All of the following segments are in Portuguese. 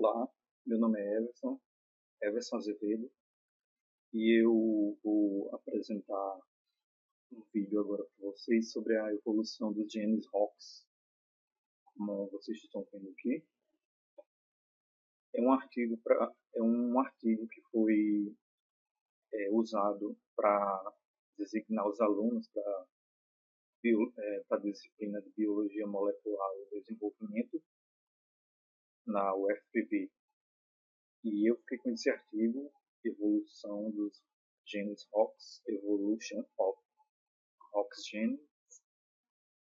Olá, meu nome é Everson Azevedo, e eu vou apresentar um vídeo agora para vocês sobre a evolução dos genes ROX, como vocês estão vendo aqui. É um artigo que foi usado para designar os alunos para a disciplina de Biologia Molecular e Desenvolvimento na UFPB. E eu fiquei com esse artigo, Evolução dos Genes ROX, Evolution of ROX Genes,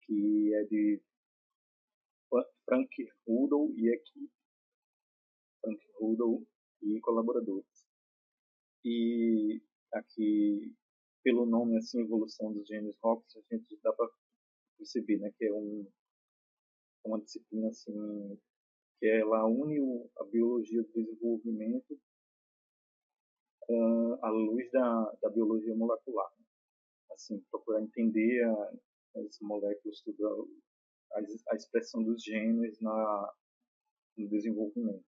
que é de Frank Ruddle e colaboradores. E aqui, pelo nome assim, Evolução dos Genes ROX, a gente dá para perceber, né, que é uma disciplina assim, que ela une a biologia do desenvolvimento com a luz da biologia molecular. Assim, procurar entender as moléculas, tudo, a expressão dos genes no desenvolvimento.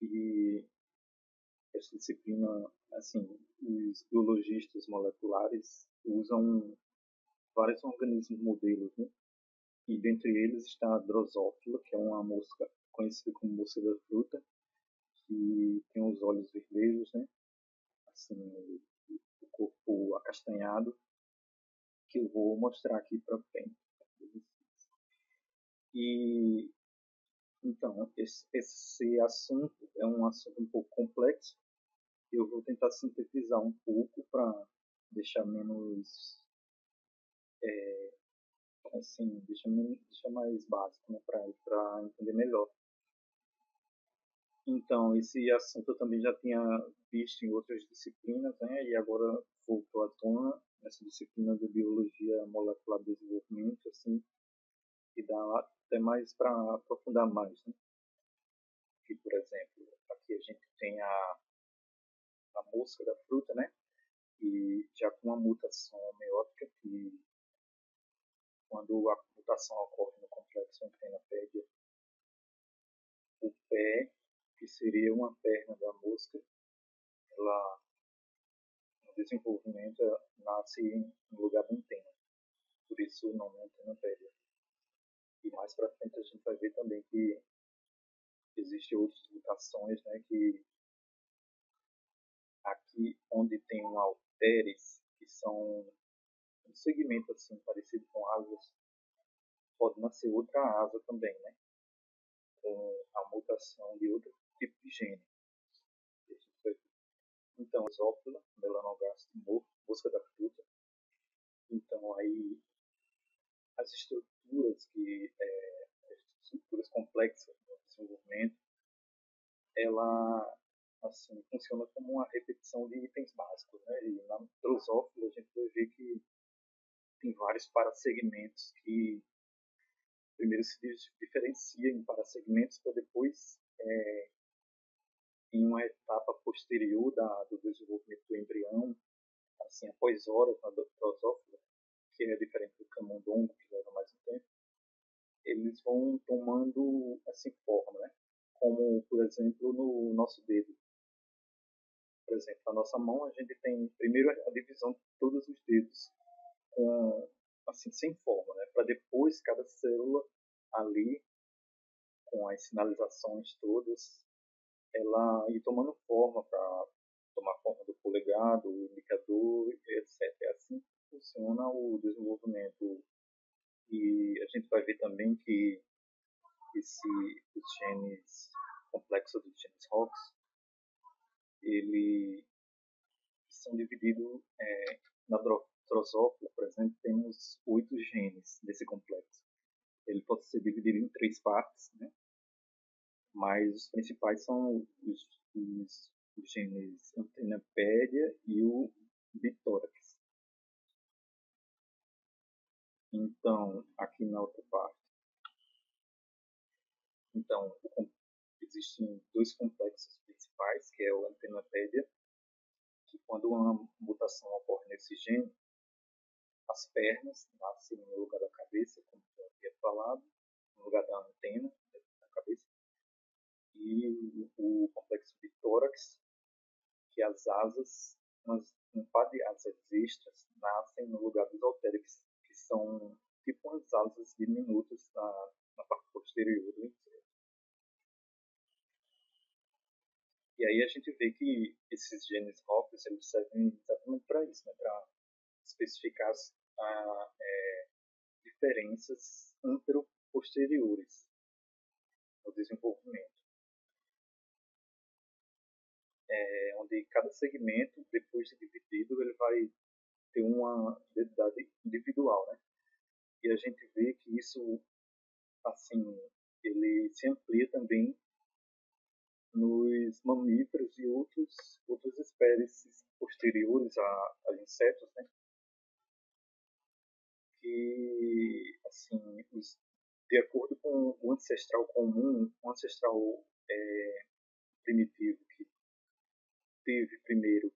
E essa disciplina, assim, os biologistas moleculares usam vários organismos modelos, né? E dentre eles está a Drosophila, que é uma mosca conhecida como mosca da fruta, que tem os olhos vermelhos, né? Assim, o corpo acastanhado, que eu vou mostrar aqui para frente. E então, esse assunto é um assunto um pouco complexo. Eu vou tentar sintetizar um pouco para deixar menos, assim, deixar mais básico, né, para entender melhor. Então, esse assunto eu também já tinha visto em outras disciplinas, né, e agora voltou à tona nessa disciplina de Biologia Molecular de Desenvolvimento, assim, e dá até mais para aprofundar mais, né? Que, por exemplo, aqui a gente tem a mosca da fruta, né? E já com uma mutação homeótica, que quando a mutação ocorre no complexo antena-pédia, o pé, que seria uma perna da mosca, ela, no desenvolvimento, nasce no lugar da antena. Por isso o nome é antena-pédia. E mais para frente a gente vai ver também que existem outras mutações, né? Que aqui onde tem um halteres, que são um segmento assim parecido com asas, pode nascer outra asa também, né? Com a mutação de outro tipo de gene. Então, Drosophila, Melanogaster, mosca da fruta. Então, aí as estruturas complexas do desenvolvimento, ela assim funciona como uma repetição de itens básicos, né? E na Drosophila a gente vai ver que tem vários parasegmentos que primeiro se diferencia em parasegmentos para depois, em uma etapa posterior do desenvolvimento do embrião, assim, após horas na Drosophila, que é diferente do camundongo, que leva mais um tempo, eles vão tomando assim forma, né? Como, por exemplo, no nosso dedo. Por exemplo, na nossa mão a gente tem primeiro a divisão de todos os dedos, com, assim, sem forma, né? Para depois cada célula ali, com as sinalizações todas, ela ir tomando forma para tomar forma do polegar, do indicador, etc. É assim que funciona o desenvolvimento. E a gente vai ver também que os genes complexos dos genes ROX, eles são divididos na Drosophila, por exemplo, temos 8 genes desse complexo. Ele pode ser dividido em 3 partes, né? Mas os principais são os genes antena-pédia e o bitórax. Então, aqui na outra parte, então, existem 2 complexos principais, que é o antena-pédia, que quando uma mutação ocorre nesse gene, as pernas nascem no lugar da cabeça, como eu havia falado, no lugar da antena da cabeça, e e o complexo bitórax, que as asas, um par de asas extras nascem no lugar dos halteres, que são tipo umas asas diminutas na parte posterior do inseto. E aí a gente vê que esses genes ROX eles servem exatamente para isso, né? Para especificar as diferenças antero-posteriores no desenvolvimento, onde cada segmento, depois de dividido, ele vai ter uma identidade individual, né? E a gente vê que isso, assim, ele se amplia também nos mamíferos e outras espécies posteriores a insetos, né? Que, assim, de acordo com o ancestral comum, o ancestral primitivo que teve primeiro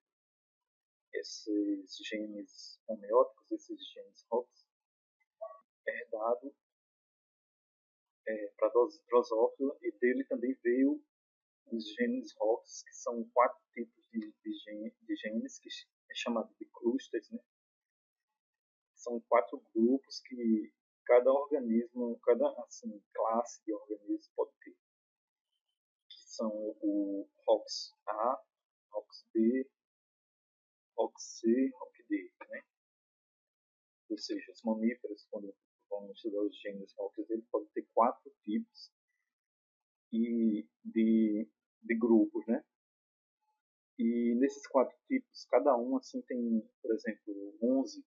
esses genes homeóticos, esses genes ROX, herdado para Drosophila, e dele também veio os genes ROX, que são 4 tipos de genes, que é chamado de clusters, né? São 4 grupos que cada organismo, cada assim, classe de organismo pode ter, que são o ROX-A, ROX-B, ROX-C, ROX-D, né? Ou seja, os mamíferos, quando vamos estudar os genes ROX, ele pode ter 4 tipos de grupos, né? E nesses 4 tipos, cada um assim tem, por exemplo, 11.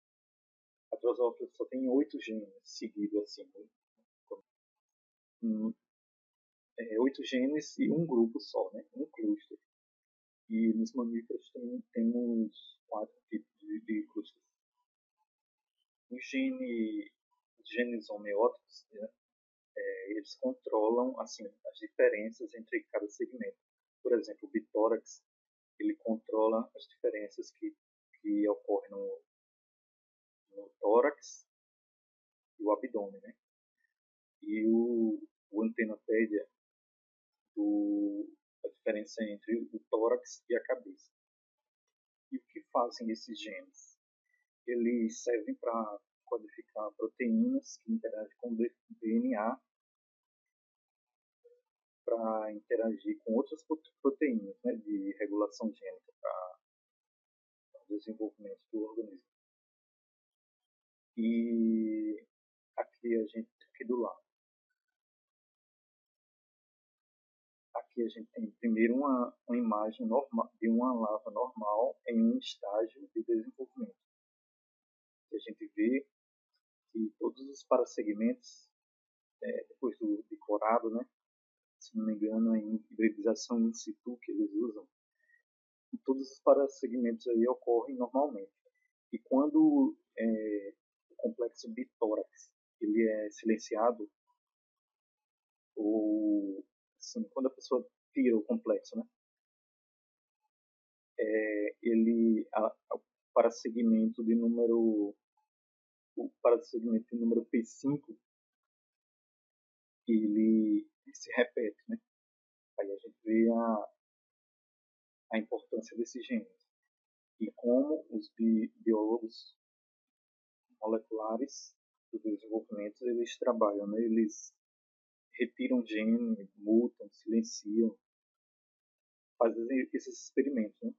A Drosophila só tem 8 genes seguidos assim, né? 8 genes e um grupo só, né? Um cluster. E nos mamíferos temos 4 tipos de clusters. Os genes homeóticos, né? Eles controlam assim as diferenças entre cada segmento. Por exemplo, o bitórax, ele controla as diferenças que ocorrem no tórax e o abdômen, né? E o antenopédia, a diferença entre o tórax e a cabeça. E o que fazem esses genes? Eles servem para codificar proteínas que interagem com o DNA para interagir com outras proteínas, né, de regulação gênica para o desenvolvimento do organismo. E aqui do lado, aqui a gente tem primeiro uma imagem normal, de uma larva normal em um estágio de desenvolvimento. E a gente vê que todos os parasegmentos, depois do decorado, né, se não me engano, é em hibridização in situ que eles usam, e todos os parasegmentos aí ocorrem normalmente. E quando o complexo bitórax ele é silenciado, ou assim, quando a pessoa tira o complexo, né, o parasegmento de número P5 ele se repete, né? Aí a gente vê a importância desses genes e como os biólogos moleculares do desenvolvimento eles trabalham, né? Eles retiram gene, mutam, silenciam, fazem esses experimentos, né?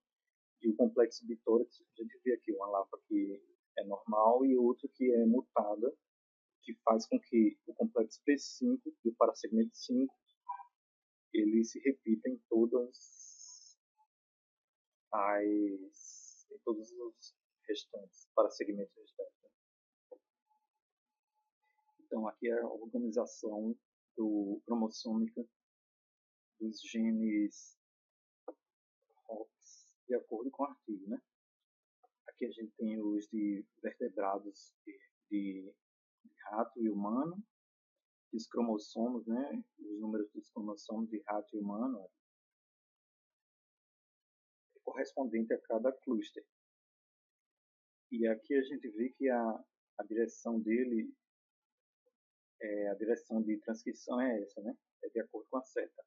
E o complexo bitórax, a gente vê aqui uma larva que é normal e outra que é mutada, que faz com que o complexo P5 e o parasegmento 5 ele se repita em todos os restantes, parasegmentos restantes, né? Então, aqui é a organização cromossômica dos genes ROX de acordo com o artigo, né? Aqui a gente tem os de vertebrados de rato e humano, os cromossomos, né? Os números dos cromossomos de rato e humano é correspondente a cada cluster. E aqui a gente vê que a direção dele, a direção de transcrição é essa, né? É de acordo com a seta.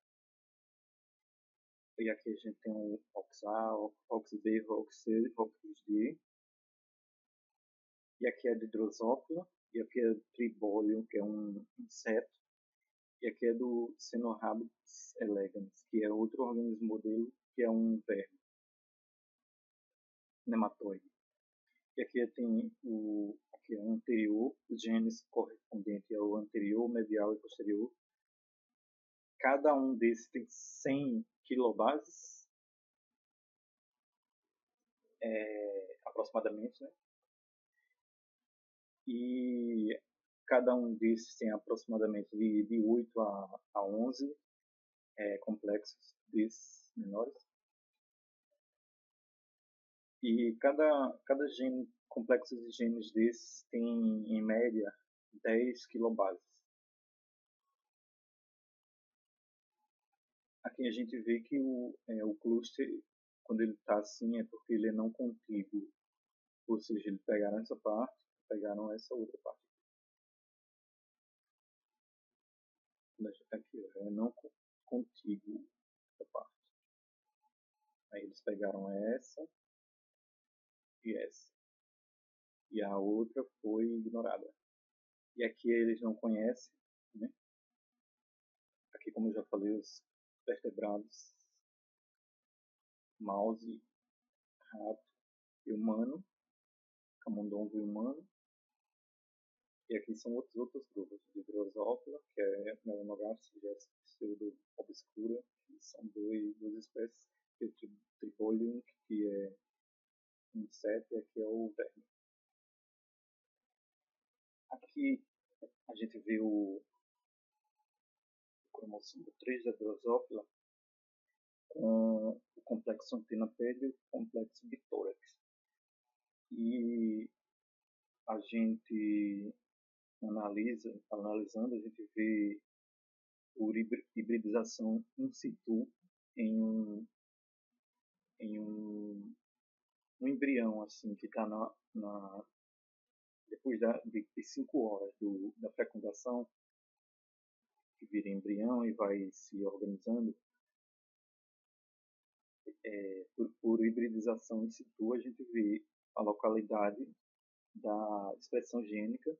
E aqui a gente tem o ROX-A, ROX-B, ROX-C, ROX-D. E aqui é de Drosophila. E aqui é Tribolium, que é um inseto. E aqui é do Cenorhabditis elegans, que é outro organismo modelo, que é um verme nematóide. E aqui tem aqui é o anterior, os genes correspondentes ao anterior, medial e posterior. Cada um desses tem 100 quilobases, aproximadamente, né? E cada um desses tem aproximadamente de 8 a 11 complexos desses menores. E cada gene, complexo de genes desses tem, em média, 10 quilobases. Aqui a gente vê que o cluster, quando ele está assim, é porque ele é não contíguo. Ou seja, eles pegaram essa parte, pegaram essa outra parte. Aqui, é não contíguo essa parte. Aí eles pegaram essa e essa. E a outra foi ignorada. E aqui eles não conhecem, né? Aqui, como eu já falei, os vertebrados, mouse, rato e humano, camundongo e humano. E aqui são outros grupos de Drosophila, que é Melanogaster e Pseudo obscura, que são duas espécies, e o Tribolium, que é um inseto, e aqui é o verme. Aqui a gente vê o cromossomo 3 da Drosophila com o complexo antenapédio e o complexo bitórax. E a gente analisando, a gente vê por hibridização in situ em um embrião assim que está depois de 5 horas da fecundação, que vira embrião e vai se organizando. Por hibridização in situ, a gente vê a localidade da expressão gênica,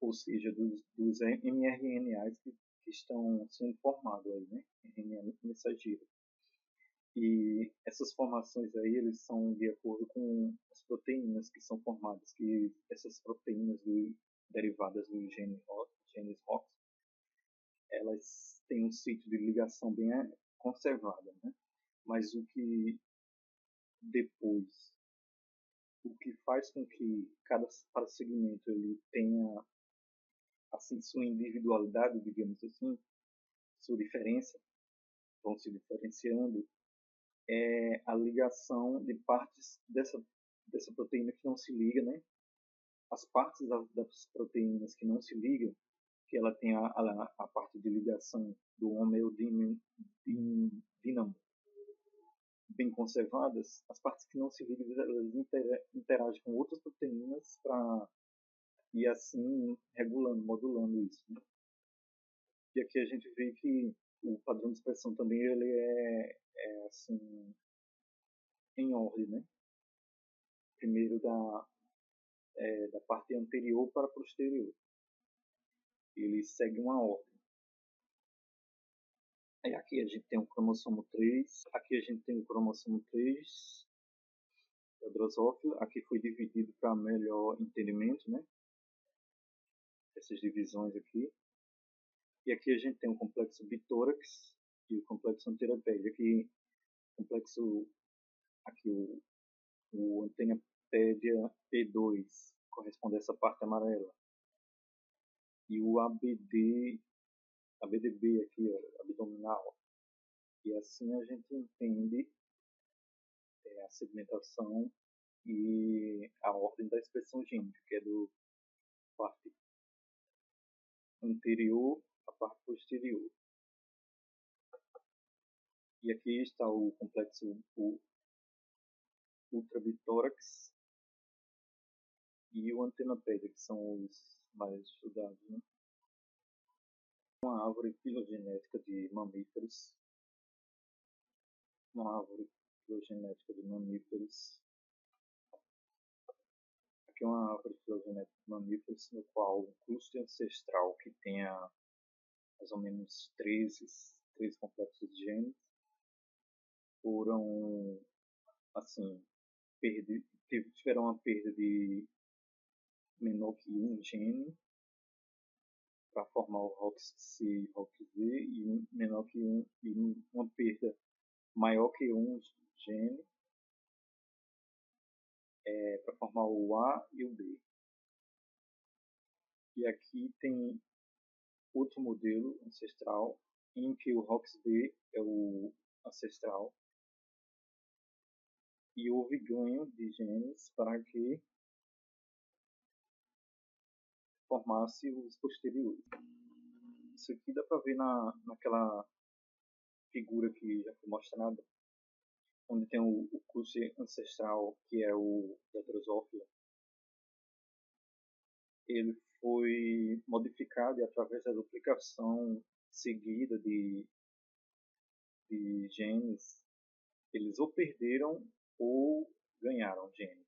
ou seja, dos mRNAs que estão sendo formados aí, né? RNA mensageiro. E essas formações aí, eles são de acordo com as proteínas que são formadas, que essas proteínas derivadas do genes ROX, elas têm um sítio de ligação bem conservado, né? Mas depois, o que faz com que cada segmento ele tenha assim sua individualidade, digamos assim, sua diferença, vão se diferenciando, é a ligação de partes dessa proteína que não se liga, né? As partes das proteínas que não se ligam, que ela tem a parte de ligação do homeodínamo bem conservadas, as partes que não se ligam, elas interagem com outras proteínas para ir assim regulando, modulando isso, né? E aqui a gente vê que o padrão de expressão também ele é assim em ordem, né? Primeiro da parte anterior para a posterior. Ele segue uma ordem. Aí aqui a gente tem o cromossomo 3, aqui a gente tem o cromossomo 3 da Drosophila, aqui foi dividido para melhor entendimento, né? Essas divisões aqui. E aqui a gente tem o complexo bitórax e o complexo anterapédio. Aqui o complexo, aqui o antenapédia P2 corresponde a essa parte amarela. E o ABDB aqui, ó, abdominal. E assim a gente entende a segmentação e a ordem da expressão gênica, que é do parte anterior à parte posterior. E aqui está o complexo ultrabitórax e o antenapédia, que são os mais estudados, né? Uma árvore filogenética de mamíferos uma árvore filogenética de mamíferos. Aqui é uma árvore filogenética de mamíferos no qual um cluster ancestral que tenha mais ou menos 13 complexos de genes foram, assim, tiveram uma perda de menor que um gene para formar o ROX-C e ROX-Z e menor que e uma perda maior que um gene para formar o A e o B. E aqui tem outro modelo ancestral em que o ROX-B é o ancestral e houve ganho de genes para que formasse os posteriores. Isso aqui dá para ver naquela figura que já foi mostrada, onde tem o cluster ancestral, que é o da Drosophila. Ele foi modificado e através da duplicação seguida de genes, eles ou perderam ou ganharam genes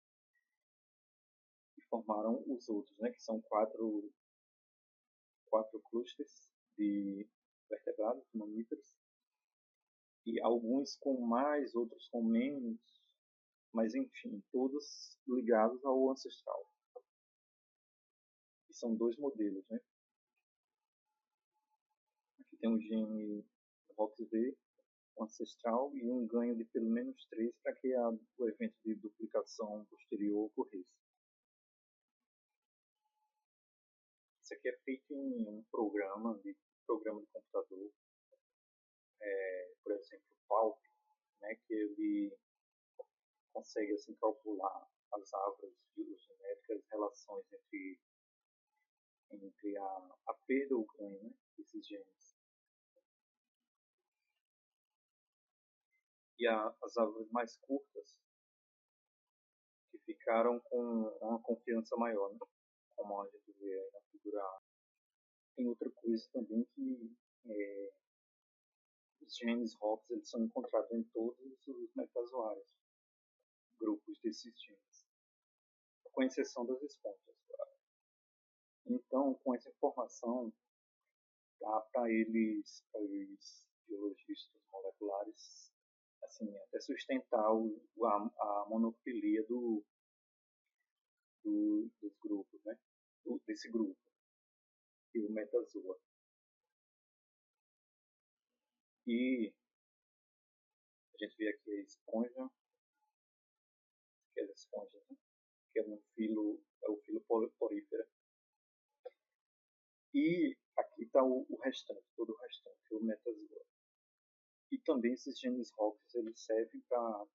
e formaram os outros, né, que são quatro clusters de vertebrados, mamíferos, e alguns com mais, outros com menos, mas enfim, todos ligados ao ancestral. E são dois modelos, né? Aqui tem o gene ROX-V, o ancestral, e um ganho de pelo menos 3 para que o evento de duplicação posterior ocorresse. Isso aqui é feito em um programa de computador, por exemplo, o PALP, né, que ele consegue assim calcular as árvores filogenéticas, as relações entre a perda ou o ganho, né, desses genes. E as árvores mais curtas que ficaram com uma confiança maior, né, como a gente vê aí na figura A. Tem outra coisa também que os genes ROX eles são encontrados em todos os metazoários, grupos desses genes, com exceção das esponjas. Então, com essa informação, dá para os biologistas moleculares, assim, até sustentar a monofilia dos grupos, né? Desse grupo, e o metazoa. E a gente vê aqui a esponja, que é a esponja, né? Que é o filo porífera. E aqui está o restante, todo o restante, o metazoa. E também esses genes ROX eles servem para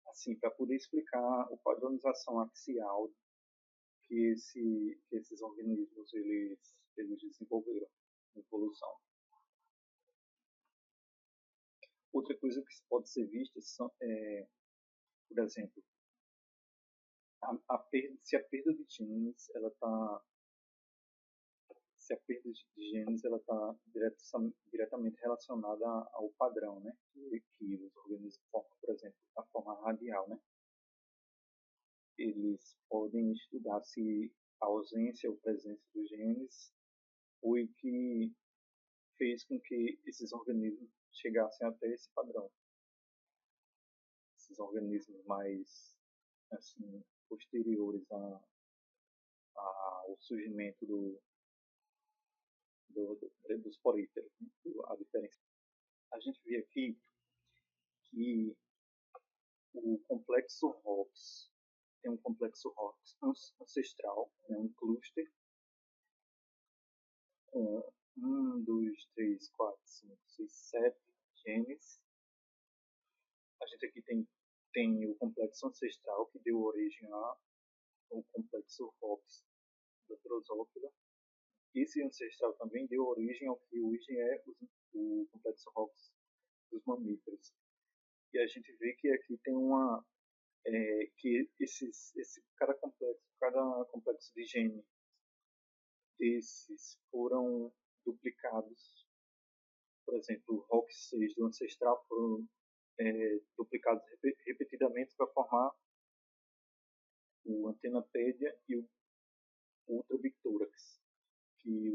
assim, para poder explicar a padronização axial que esses organismos eles desenvolveram na evolução. Outra coisa que pode ser vista são, por exemplo, se a perda de genes ela tá se a perda de genes ela está diretamente relacionada ao padrão, né, que os organismos formam, por exemplo, a forma radial, né? Eles podem estudar se a ausência ou presença dos genes foi que fez com que esses organismos chegassem até esse padrão. Esses organismos mais assim, posteriores ao surgimento dos poríferos. Né? A diferença. A gente vê aqui que o complexo ROX tem um complexo ROX ancestral, né, um cluster com 1, 2, 3, 4, 5, 6, 7 genes. A gente aqui tem o complexo ancestral que deu origem ao complexo ROX da Drosophila. Esse ancestral também deu origem ao que hoje é o complexo ROX dos mamíferos. E a gente vê que aqui tem que cada complexo de gene desses foram duplicados. Por exemplo, o ROX6 do ancestral foram duplicados repetidamente para formar o Antennapedia e o Ultrabicthorax, que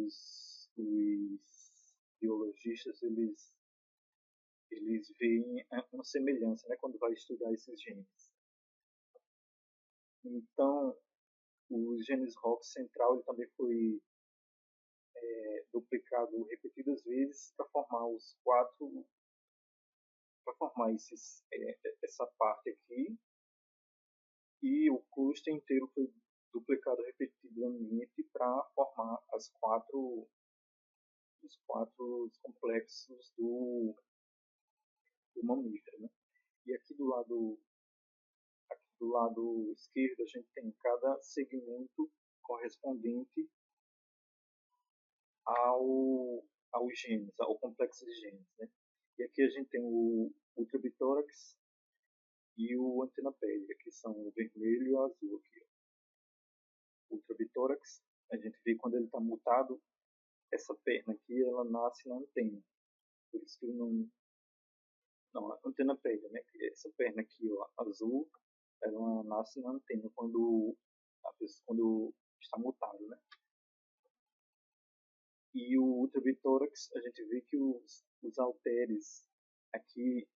os biologistas eles veem uma semelhança, né, quando vai estudar esses genes. Então, o genes ROX central ele também foi duplicado repetidas vezes para formar os quatro, para formar essa parte aqui, e o cluster inteiro foi duplicado repetidamente para formar os quatro complexos do mamífero, né? E aqui do lado esquerdo a gente tem cada segmento correspondente aos genes, ao complexo de genes, né? E aqui a gente tem o ultrabitórax e o antennapedia, que são o vermelho e o azul aqui. O ultrabitórax, a gente vê quando ele está mutado, essa perna aqui, ela nasce na antena. Por isso que não, a antennapedia, né? Essa perna aqui, ó, azul, ela nasce na antena quando está mutado, né? E o ultrabitórax, a gente vê que os halteres aqui,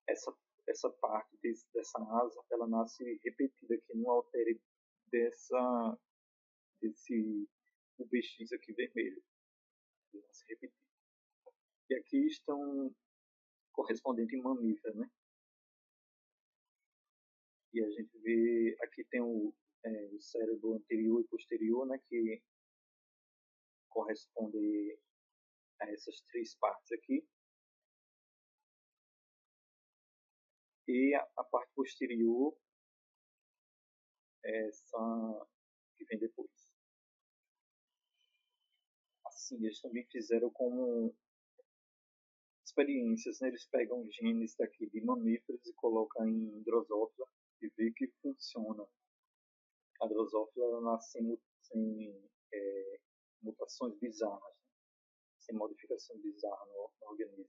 essa, essa parte dessa asa, ela nasce repetida aqui no haltere desse UBX aqui vermelho. Ele nasce repetido. E aqui estão correspondentes em mamífero, né? E a gente vê, aqui tem o cérebro anterior e posterior, né, que corresponde a essas três partes aqui. E a parte posterior é essa que vem depois. Assim, eles também fizeram como experiências, né? Eles pegam genes daqui de mamíferos e colocam em drosófila e vê que funciona. A drosófila nasce sem mutações bizarras, né? Sem modificação bizarra no organismo.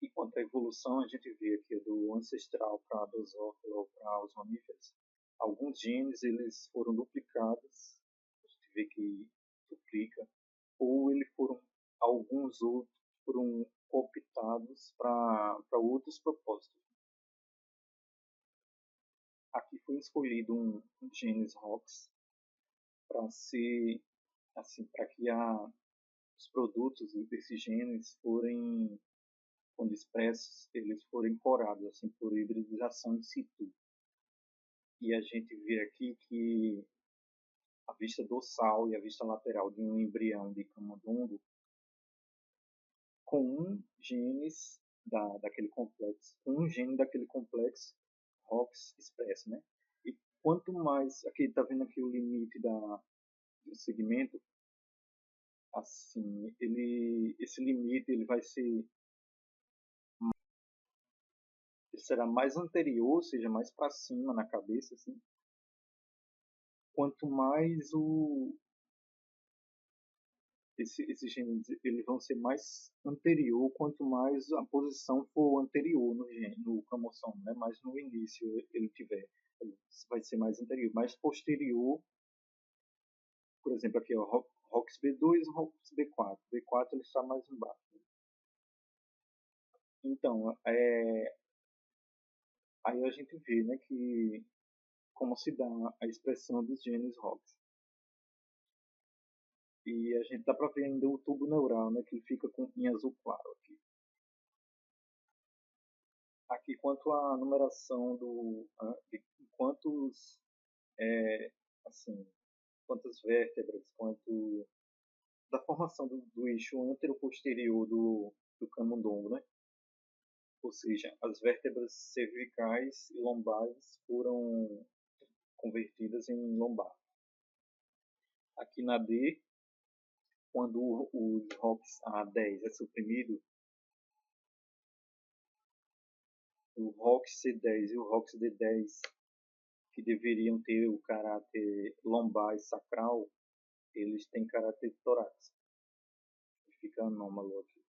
E quanto à evolução, a gente vê aqui do ancestral para a drosófila ou para os mamíferos, alguns genes eles foram duplicados, a gente vê que duplica, ou alguns outros foram cooptados para outros propósitos. Aqui foi escolhido um genes ROX para ser assim, para que os produtos desses genes forem, quando expressos, eles forem corados assim por hibridização in situ. E a gente vê aqui que a vista dorsal e a vista lateral de um embrião de camundongo com um gene daquele complexo ROX expresso, né? E quanto mais, aqui está vendo aqui o limite do segmento, assim, esse limite ele será mais anterior, ou seja, mais para cima na cabeça, assim. Quanto mais esses genes eles vão ser mais anterior, quanto mais a posição for anterior no cromossomo, né? Mais no início ele tiver, ele vai ser mais anterior, mais posterior. Por exemplo, aqui ó, ROXB2 e ROXB4. B4 ele está mais embaixo. Então, aí a gente vê, né, que como se dá a expressão dos genes ROX. E a gente dá para ver ainda o tubo neural, né, que ele fica em azul claro aqui. Aqui quanto à numeração de quantos assim, quantas vértebras, quanto da formação do eixo anteroposterior do camundongo, né? Ou seja, as vértebras cervicais e lombares foram convertidas em lombar. Aqui na D, quando o ROX A10 é suprimido, o ROX C10 e o ROX D10, que deveriam ter o caráter lombar e sacral, eles têm caráter torácico. fica anômalo aqui.